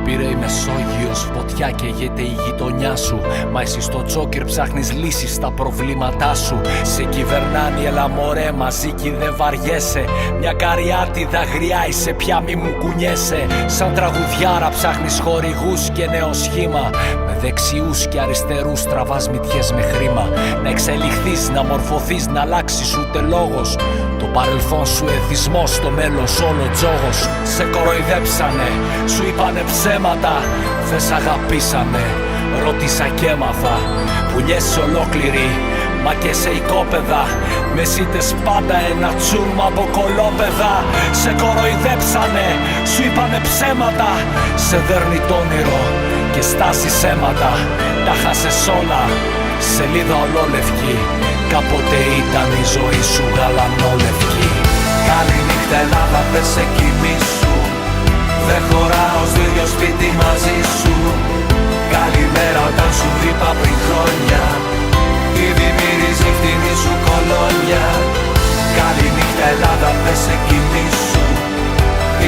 Πήρε η Μεσόγειος φωτιά και καίγεται η γειτονιά σου. Μα εσύ στο τζόκερ ψάχνεις λύσεις στα προβλήματά σου. Σε κυβερνάνει έλα μωρέ μαζί κι δεν βαριέσαι. Μια καριάτιδα γριά είσαι πια μη μου κουνιέσαι. Σαν τραγουδιάρα ψάχνεις χορηγούς και νέο σχήμα. Με δεξιούς και αριστερούς τραβάς μυτιές με χρήμα. Να εξελιχθείς, να μορφωθείς, να αλλάξεις ούτε λόγος. Το παρελθόν σου εθισμός, το μέλλον σου όλο τζόγος. Σε κοροϊδέψανε, σου είπανε ψέματα, δεν σ' αγαπήσανε, ρώτησα και έμαθα. Πουλιέσαι ολόκληρη, μα και σε οικόπεδα. Μεσίτες πάντα ένα τσούρμα από κολόπεδα. Σε κοροϊδέψανε, σου είπανε ψέματα. Σε δέρνει το όνειρο και στάσεις αίματα. Τα χάσες όλα, σελίδα ολόλευκη. Κάποτε ήταν η ζωή σου γαλανόλευκη. Καληνύχτα Ελλάδα, πες σε κοιμήσου. Δεν χωράω στο ίδιο σπίτι μαζί σου. Καλημέρα όταν σου είπα πριν χρόνια. Ήδη μύριζε η φτηνή σου κολόνια. Καληνύχτα Ελλάδα, πες σε κοιμήσου.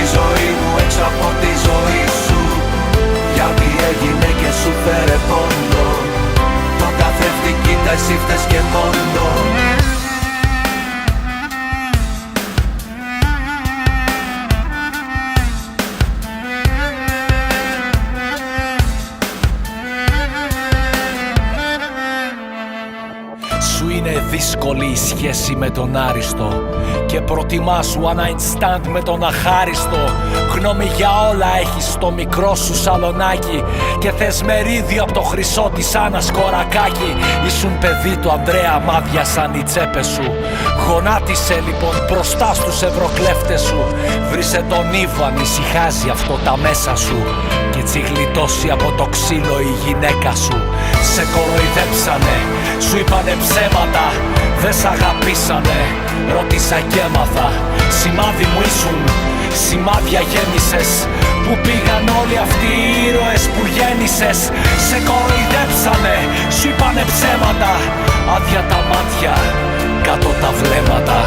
Η ζωή μου έξω από τη ζωή σου. Γιατί έγινε και σου φέρε πόνο. Το καθρέφτη κοίτα εσύ φταίς και μόνο. Σου είναι δύσκολη η σχέση με τον άριστο και προτιμάς one night stand με τον αχάριστο. Γνώμη για όλα έχεις στο μικρό σου σαλονάκι και θες μερίδιο απ' το χρυσό της Άννας Κορακάκη. Ήσουν παιδί του Ανδρέα, μάδιασαν οι τσέπες σου. Γονάτισε λοιπόν μπροστά στους ευρωκλέφτες σου. Βρήσε τον Ήβαν, ησυχάζει αυτό τα μέσα σου. Κι έτσι γλιτώσει από το ξύλο η γυναίκα σου. Σε κοροϊδέψανε, σου είπανε ψέματα, δεν σ' αγαπήσανε, ρώτησα και έμαθα. Σημάδι μου ήσουν, σημάδια γέμισες. Πού πήγαν όλοι αυτοί οι ήρωες που γέννησες. Σε κοροϊδέψανε, σου είπανε ψέματα. Άδεια τα μάτια, κάτω τα βλέμματα.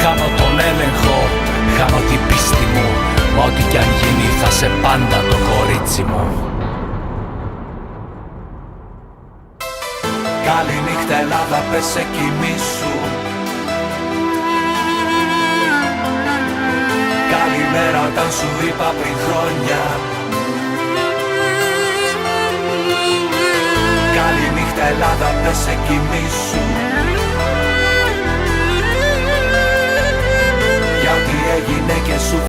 Χάνω τον έλεγχο, χάνω την πίστη μου. Μα ό,τι κι αν γίνει θα σε πάντα το κορίτσι μου. Καληνύχτα Ελλάδα, πες σε κοιμήσου. Καλημέρα όταν σου είπα πριν χρόνια. Καληνύχτα Ελλάδα, πες σε κοιμήσου. Γιατί έγινε και σου